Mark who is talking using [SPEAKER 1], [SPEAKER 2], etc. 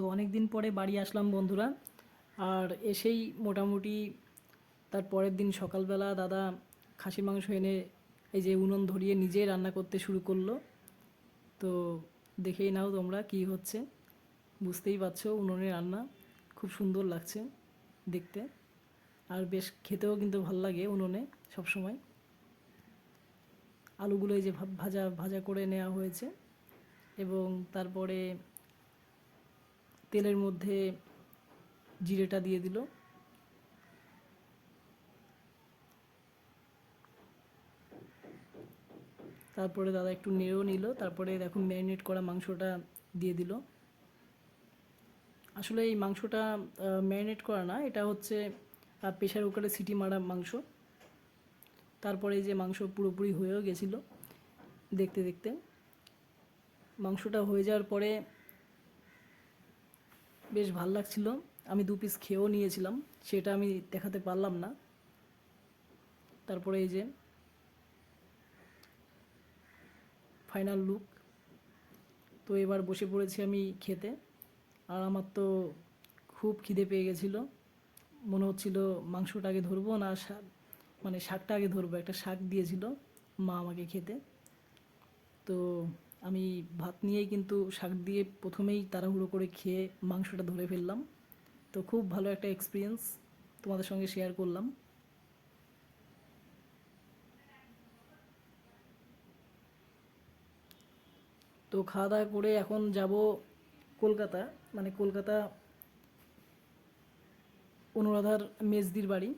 [SPEAKER 1] তো অনেক দিন পরে বাড়ি আসলাম বন্ধুরা। আর এসেই মোটামুটি তার পরের দিন সকালবেলা দাদা খাসির মাংস এনে এই যে উনুন ধরিয়ে নিজেই রান্না করতে শুরু করলো। তো দেখেই নাও তোমরা কি হচ্ছে, বুঝতেই পারছো উনুনে রান্না খুব সুন্দর লাগছে দেখতে। আর বেশ খেতেও কিন্তু ভাল লাগে উনুনে সব সময়। আলুগুলো এই যে ভাজা ভাজা করে নেওয়া হয়েছে এবং তারপরে তেলের মধ্যে জিরেটা দিয়ে দিল। তারপরে দাদা একটু নেড়েও নিল, তারপরে দেখো ম্যারিনেট করা মাংসটা দিয়ে দিল। আসলে এই মাংসটা ম্যারিনেট করা না, এটা হচ্ছে প্রেশার কুকারে সিটি মারা মাংস। তারপরে এই যে মাংস পুরোপুরি হয়েও গেছিলো দেখতে দেখতে। মাংসটা হয়ে যাওয়ার পরে বেশ ভাল লাগছিল। আমি 2 পিস খেয়েও নিয়েছিলাম, সেটা আমি দেখাতে পারলাম না। তারপরে এই যে ফাইনাল লুক। তো এবার বসে পড়েছি আমি খেতে। আর আমার তো খুব খিদে পেয়ে গেছিলো। মনে হচ্ছিল মাংসটা আগে ধরবো না শাক, মানে শাকটা আগে ধরবো। একটা শাক দিয়েছিল মা আমাকে খেতে। তো আমি ভাত নিয়েই কিন্তু শাক দিয়ে প্রথমেই তাড়াহুড়ো করে খেয়ে মাংসটা ধরে ফেললাম। তো খুব ভালো একটা এক্সপিরিয়েন্স তোমাদের সঙ্গে শেয়ার করলাম। তো খাওয়া দাওয়া করে এখন যাব কলকাতা, মানে কলকাতা অনুরাধার মেজদির বাড়ি।